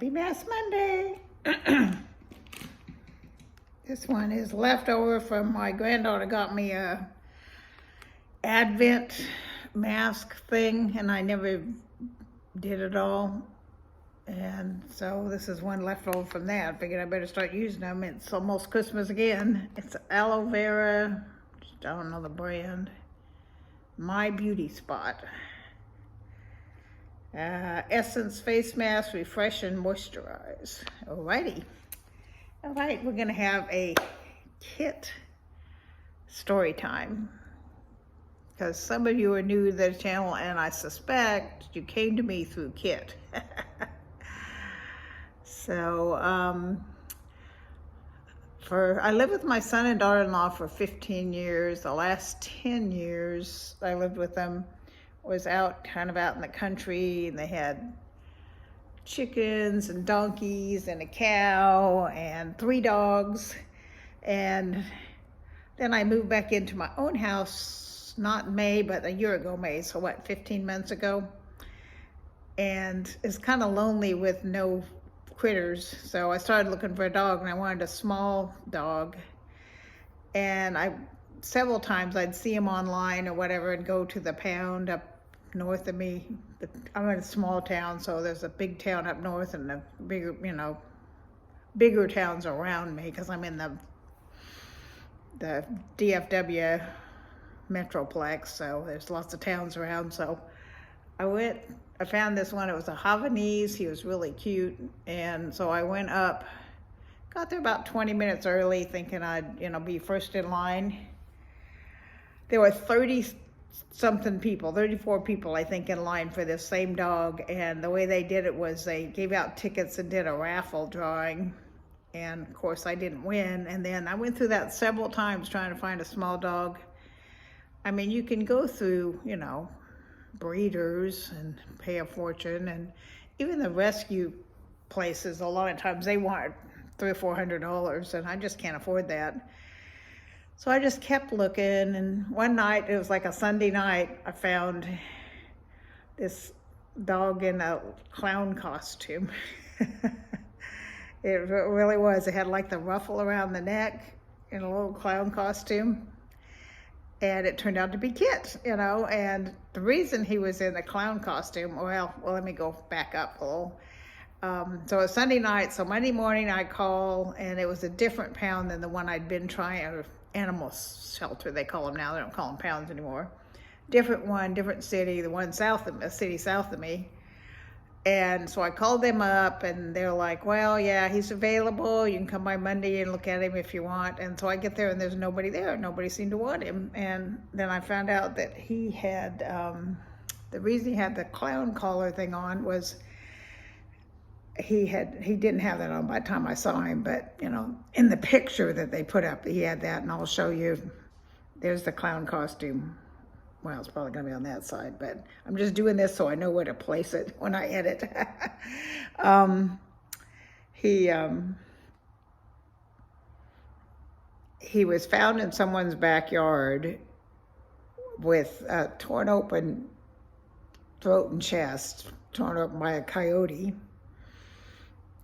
Happy Mask Monday. This one is leftover from my granddaughter got me a Advent mask thing, and I never did it all. And so this is one leftover from that. I figured I better start using them. It's almost Christmas again. It's aloe vera, I don't know the brand, My Beauty Spot. Essence face mask, refresh and moisturize. Alrighty. All right, we're gonna have a Kit story time, because some of you are new to the channel and I suspect you came to me through Kit. So I lived with my son and daughter-in-law for 15 years. The last 10 years I lived with them was kind of out in the country, and they had chickens and donkeys and a cow and 3 dogs. And then I moved back into my own house, not May, but a year ago May, so what, 15 months ago. And it's kind of lonely with no critters, so I started looking for a dog, and I wanted a small dog. And several times I'd see him online or whatever and go to the pound up north of me. I'm in a small town, so there's a big town up north and the bigger towns around me, because I'm in the DFW Metroplex, so there's lots of towns around. So I found this one. It was a Havanese. He was really cute, and so I went up, got there about 20 minutes early, thinking I'd be first in line. There were 30-something people, 34 people, I think, in line for this same dog. And the way they did it was they gave out tickets and did a raffle drawing. And of course I didn't win. And then I went through that several times trying to find a small dog. I mean, you can go through, breeders and pay a fortune. And even the rescue places, a lot of times they want $300 or $400, and I just can't afford that. So I just kept looking, and one night, it was like a Sunday night, I found this dog in a clown costume. It really was. It had like the ruffle around the neck in a little clown costume. And it turned out to be Kit, and the reason he was in the clown costume, well, let me go back up a little. So it was Sunday night, so Monday morning I call, and it was a different pound than the one I'd been trying, or animal shelter they call them now. They don't call them pounds anymore. Different one, different city, the one a city south of me. And so I called them up, and they're like, well, yeah, he's available. You can come by Monday and look at him if you want. And so I get there, and there's nobody there. Nobody seemed to want him. And then I found out that he had, the reason he had the clown collar thing on was he didn't have that on by the time I saw him, but in the picture that they put up, he had that, and I'll show you. There's the clown costume. Well, it's probably gonna be on that side, but I'm just doing this so I know where to place it when I edit. He was found in someone's backyard with a torn open throat and chest, torn open by a coyote.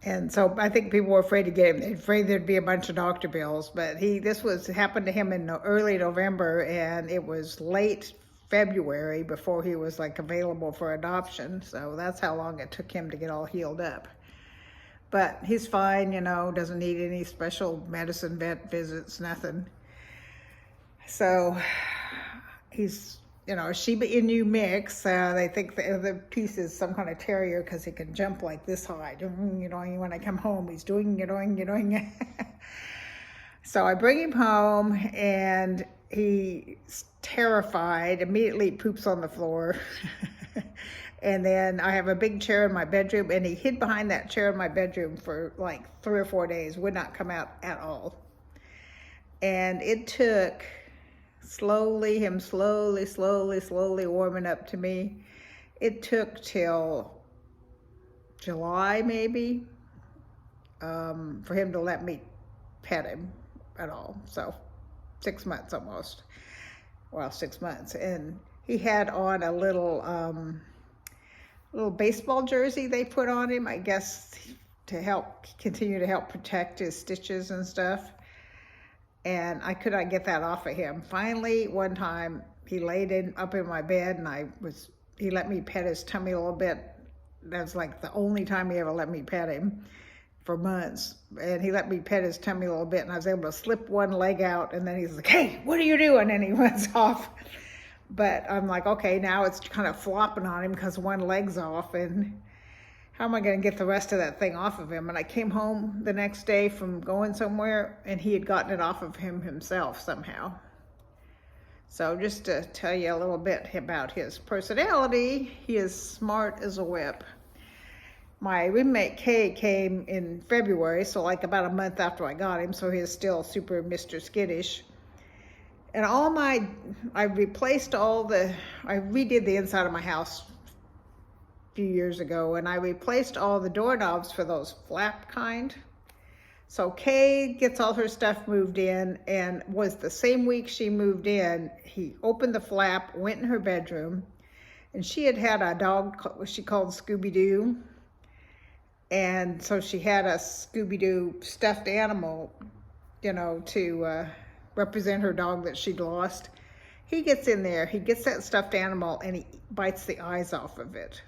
And so I think people were afraid to get him. They're afraid there'd be a bunch of doctor bills. But this happened to him in early November, and it was late February before he was available for adoption. So that's how long it took him to get all healed up. But he's fine, doesn't need any special medicine, vet visits, nothing. So he's a Shiba Inu mix. They think the other piece is some kind of terrier because he can jump like this high. When I come home, he's doing. So I bring him home, and he's terrified, immediately poops on the floor. And then I have a big chair in my bedroom, and he hid behind that chair in my bedroom for like 3 or 4 days, would not come out at all. And it took him slowly warming up to me. It took till July maybe for him to let me pet him at all. So 6 months almost. Well, 6 months. And he had on a little baseball jersey they put on him, I guess, to continue to help protect his stitches and stuff. And I could not get that off of him. Finally, one time he laid up in my bed, and he let me pet his tummy a little bit. That's like the only time he ever let me pet him for months. And he let me pet his tummy a little bit, and I was able to slip one leg out, and then he's like, "Hey, what are you doing?" And he runs off. But I'm like, okay, now it's kind of flopping on him because one leg's off, and how am I going to get the rest of that thing off of him? And I came home the next day from going somewhere, and he had gotten it off of him himself somehow. So just to tell you a little bit about his personality, he is smart as a whip. My roommate Kay came in February, so like about a month after I got him, so he is still super Mr. Skittish. And I redid the inside of my house few years ago, and I replaced all the doorknobs for those flap kind. So Kay gets all her stuff moved in, and was the same week she moved in, he opened the flap, went in her bedroom, and she had a dog she called Scooby-Doo. And so she had a Scooby-Doo stuffed animal, to represent her dog that she'd lost. He gets in there, he gets that stuffed animal, and he bites the eyes off of it.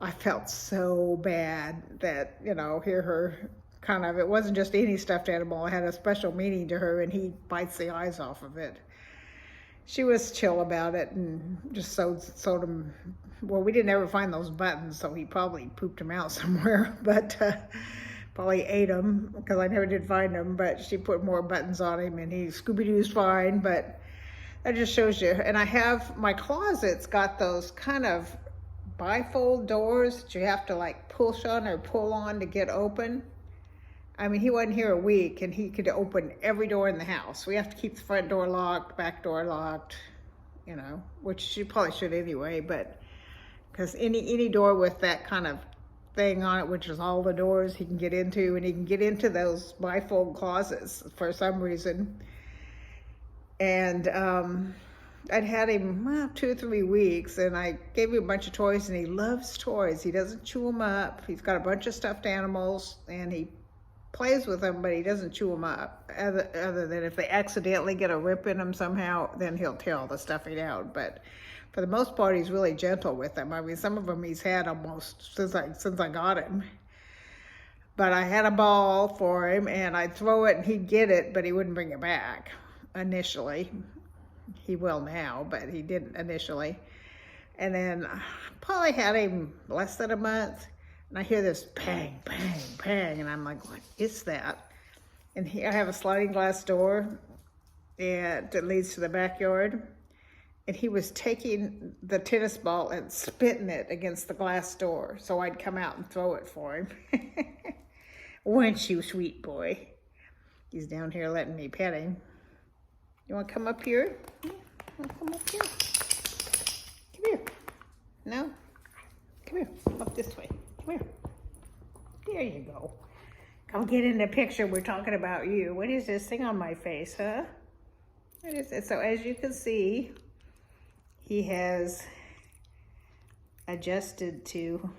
I felt so bad that, hear her it wasn't just any stuffed animal, it had a special meaning to her, and he bites the eyes off of it. She was chill about it and just sewed them. Well, we didn't ever find those buttons, so he probably pooped them out somewhere, but probably ate them because I never did find them, but she put more buttons on him, and Scooby-Doo's fine, but that just shows you. And I have, my closet's got those kind of bifold doors that you have to like push on or pull on to get open. I mean, he wasn't here a week, and he could open every door in the house. We have to keep the front door locked, back door locked, which you probably should anyway, but because any door with that kind of thing on it, which is all the doors he can get into, and he can get into those bifold closets for some reason. And I'd had him 2 or 3 weeks, and I gave him a bunch of toys, and he loves toys. He doesn't chew them up. He's got a bunch of stuffed animals, and he plays with them, but he doesn't chew them up. Other than if they accidentally get a rip in them somehow, then he'll tear all the stuffing out. But for the most part, he's really gentle with them. I mean, some of them he's had almost since I got him. But I had a ball for him, and I'd throw it, and he'd get it, but he wouldn't bring it back initially. He will now, but he didn't initially. And then probably had him less than a month, and I hear this bang, bang, bang, and I'm like, what is that? And here I have a sliding glass door that leads to the backyard, and he was taking the tennis ball and spitting it against the glass door, so I'd come out and throw it for him. Weren't you, sweet boy? He's down here letting me pet him. You want to come up here? Yeah, want to come up here? Come here. No? Come here. Up this way. Come here. There you go. Come get in the picture. We're talking about you. What is this thing on my face, huh? What is it? So as you can see, he has adjusted to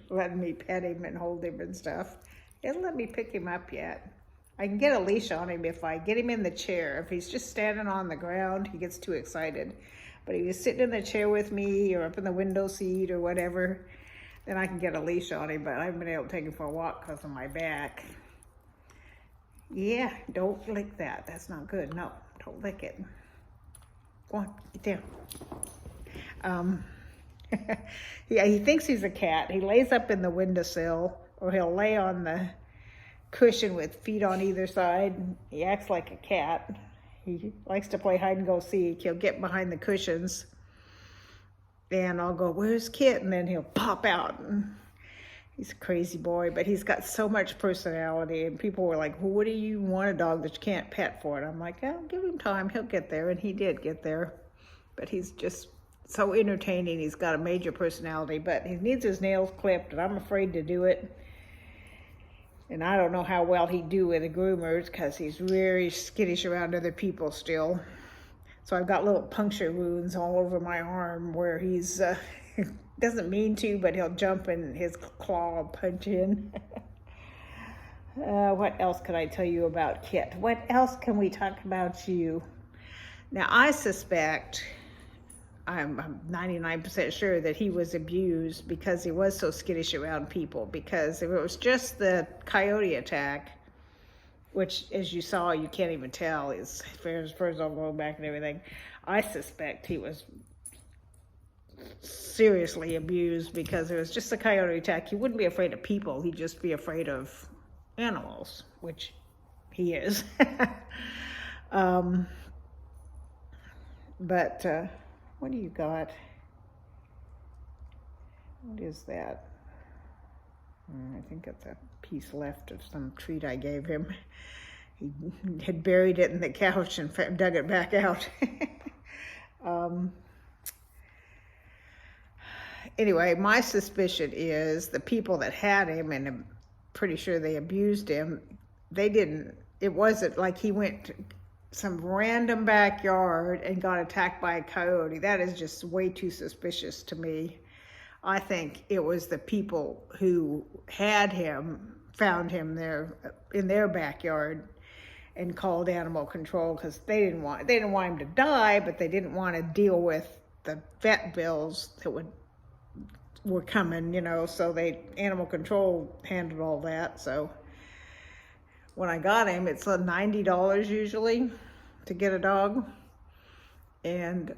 letting me pet him and hold him and stuff. He hasn't let me pick him up yet. I can get a leash on him if I get him in the chair. If he's just standing on the ground, he gets too excited. But if he's sitting in the chair with me or up in the window seat or whatever, then I can get a leash on him, but I haven't been able to take him for a walk because of my back. Yeah, don't lick that. That's not good. No, don't lick it. Go on, get down. Yeah, he thinks he's a cat. He lays up in the windowsill, or he'll lay on the cushion with feet on either side. He acts like a cat. He likes to play hide and go seek. He'll get behind the cushions, and I'll go, "Where's Kit?" And then he'll pop out. And he's a crazy boy, but he's got so much personality. And people were like, "Well, what do you want a dog that you can't pet for?" And I'm like, "Oh, give him time. He'll get there." And he did get there. But he's just so entertaining. He's got a major personality, but he needs his nails clipped, and I'm afraid to do it. And I don't know how well he'd do with the groomers because he's very skittish around other people still. So I've got little puncture wounds all over my arm where he's, doesn't mean to, but he'll jump and his claw will punch in. What else could I tell you about Kit? What else can we talk about you? Now, I suspect, I'm 99% sure that he was abused because he was so skittish around people. Because if it was just the coyote attack, which, as you saw, you can't even tell, his furs all growing back and everything, I suspect he was seriously abused because it was just a coyote attack. He wouldn't be afraid of people. He'd just be afraid of animals, which he is. But what do you got? What is that? I think it's a piece left of some treat I gave him. He had buried it in the couch and dug it back out. Anyway, my suspicion is the people that had him, and I'm pretty sure they abused him, it wasn't like he went to some random backyard and got attacked by a coyote. That is just way too suspicious to me. I think it was the people who had him, found him there in their backyard and called animal control because they didn't want him to die, but they didn't want to deal with the vet bills that were coming, so animal control handled all that. So when I got him, it's $90 usually to get a dog. And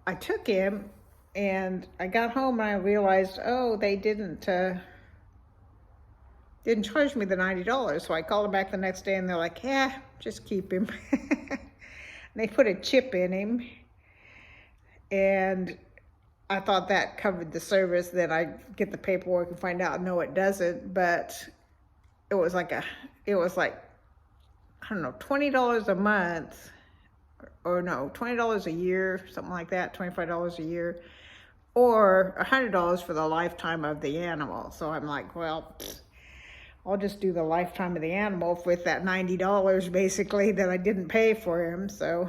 I took him and I got home and I realized, oh, they didn't charge me the $90. So I called them back the next day and they're like, yeah, just keep him. And they put a chip in him. And I thought that covered the service. Then I get the paperwork and find out, no, it doesn't. But it was like, I don't know, $20 a month, or no, $20 a year, something like that, $25 a year, or $100 for the lifetime of the animal. So I'm like, well, I'll just do the lifetime of the animal with that $90 basically that I didn't pay for him. So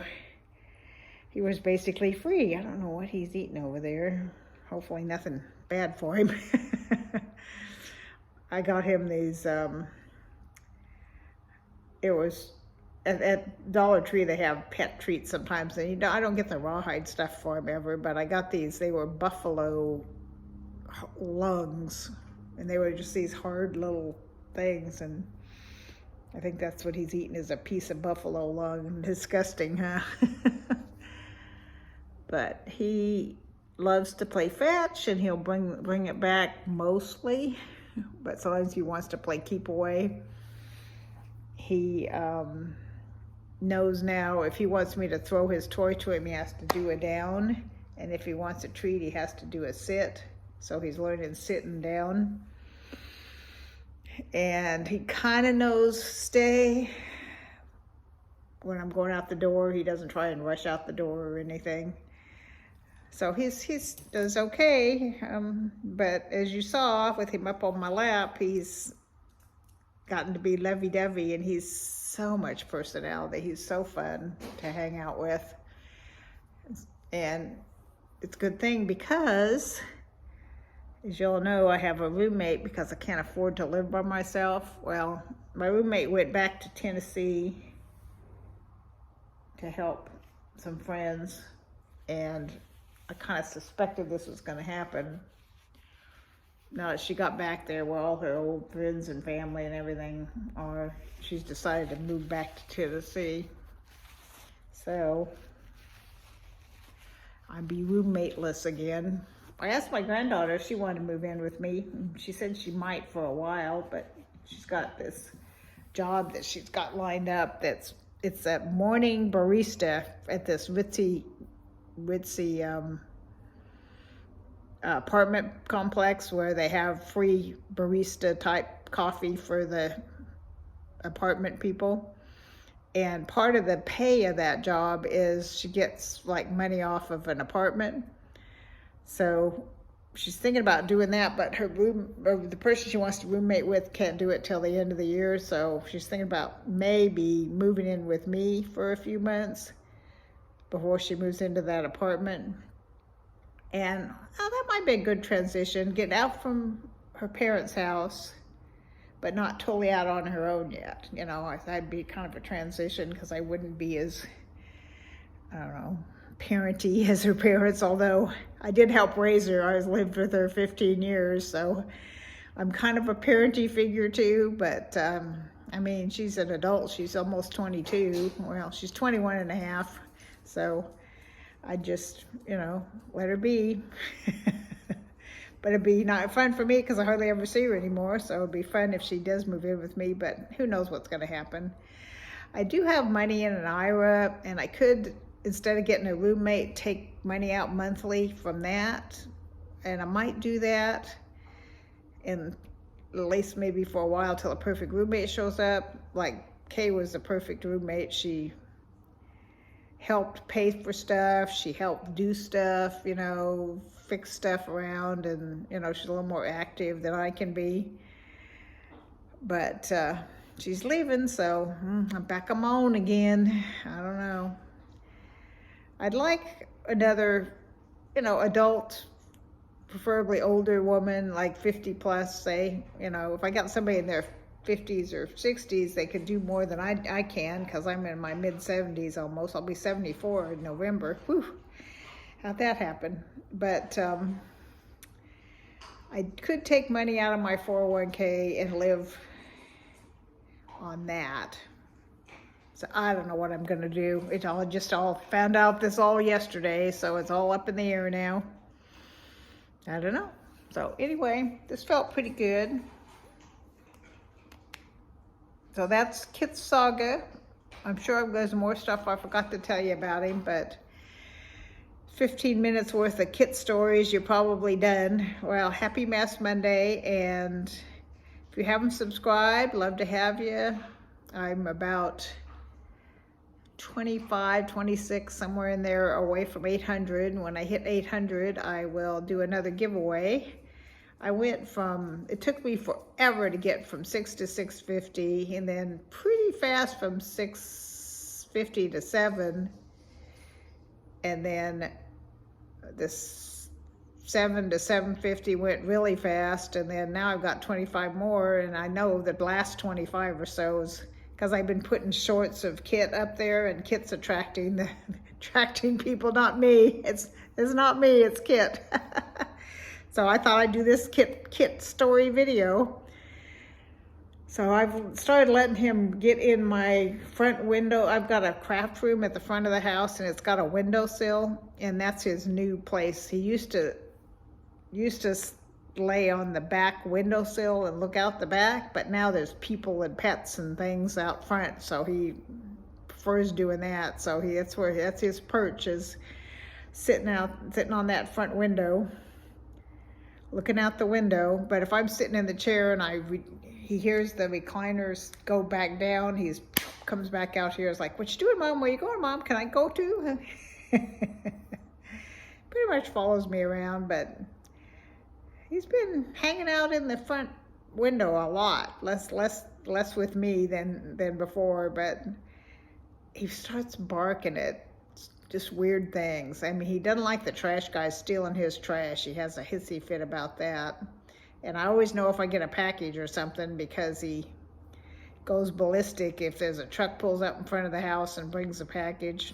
he was basically free. I don't know what he's eating over there. Hopefully nothing bad for him. I got him these, it was at Dollar Tree, they have pet treats sometimes. And I don't get the rawhide stuff for him ever, but I got these. They were buffalo lungs, and they were just these hard little things. And I think that's what he's eating, is a piece of buffalo lung. Disgusting, huh? But he loves to play fetch, and he'll bring it back mostly, but sometimes he wants to play keep away. He knows now if he wants me to throw his toy to him, he has to do a down, and if he wants a treat, he has to do a sit. So he's learning sitting down. And he kind of knows stay. When I'm going out the door, he doesn't try and rush out the door or anything. So he's does okay, but as you saw with him up on my lap, he's gotten to be lovey-dovey, and he's so much personality. He's so fun to hang out with, and it's a good thing because, as you all know, I have a roommate because I can't afford to live by myself. Well, my roommate went back to Tennessee to help some friends, and I kind of suspected this was going to happen. Now that she got back there where all her old friends and family and everything are, she's decided to move back to Tennessee. So I'd be roommateless again. I asked my granddaughter if she wanted to move in with me. She said she might for a while, but she's got this job that she's got lined up it's a morning barista at this ritzy apartment complex where they have free barista type coffee for the apartment people. And part of the pay of that job is she gets like money off of an apartment. So she's thinking about doing that, but the person she wants to roommate with can't do it till the end of the year. So she's thinking about maybe moving in with me for a few months before she moves into that apartment. And that might be a good transition, getting out from her parents' house, but not totally out on her own yet. You know, I'd be kind of a transition because I wouldn't be as, I don't know, parenty as her parents, although I did help raise her. I lived with her 15 years, so I'm kind of a parenty figure too, but I mean, she's an adult. She's almost 22. Well, she's 21 and a half, so I just, you know, let her be. But it'd be not fun for me because I hardly ever see her anymore, so it'd be fun if she does move in with me, but who knows what's going to happen. I do have money in an IRA, and I could, instead of getting a roommate, take money out monthly from that, and I might do that, and at least maybe for a while till a perfect roommate shows up. Like Kay was the perfect roommate. She helped pay for stuff, she helped do stuff, you know, fix stuff around, and you know, she's a little more active than I can be. But she's leaving, so I'm back on my own again. I don't know. I'd like another, you know, adult, preferably older woman, like 50 plus, say. You know, if I got somebody in their 50s or 60s, they could do more than I can, because I'm in my mid 70s almost. I'll be 74 in November. Whew, how'd that happen? But I could take money out of my 401k and live on that. So I don't know what I'm gonna do. It all found out this all yesterday, so it's all up in the air now. I don't know. So anyway, this felt pretty good. So that's Kit's saga. I'm sure there's more stuff I forgot to tell you about him, but 15 minutes worth of Kit stories, you're probably done. Well, happy Mass Monday, and if you haven't subscribed, love to have you. I'm about 25, 26, somewhere in there, away from 800. When I hit 800, I will do another giveaway. I went from, it took me forever to get from 6 to 650, and then pretty fast from 650 to 7, and then this 7 to 750 went really fast, and then now I've got 25 more, and I know the last 25 or so is because I've been putting shorts of Kit up there, and Kit's attracting people, not me. It's not me, it's Kit. So I thought I'd do this Kit story video. So I've started letting him get in my front window. I've got a craft room at the front of the house, and it's got a windowsill, and that's his new place. He used to lay on the back windowsill and look out the back, but now there's people and pets and things out front, so he prefers doing that. So that's his perch, is sitting on that front window, looking out the window. But if I'm sitting in the chair and he hears the recliners go back down, he comes back out here. Is like, "What you doing, Mom? Where you going, Mom? Can I go too?" Pretty much follows me around, but he's been hanging out in the front window a lot, less with me than before. But he starts barking at just weird things. I mean, he doesn't like the trash guys stealing his trash. He has a hissy fit about that. And I always know if I get a package or something, because he goes ballistic if there's a truck pulls up in front of the house and brings a package.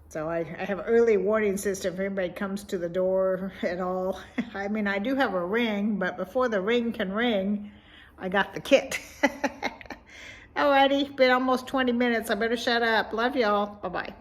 So I have an early warning system if anybody comes to the door at all. I mean, I do have a ring, but before the ring can ring, I got the Kit. Alrighty, been almost 20 minutes. I better shut up. Love y'all. Bye-bye.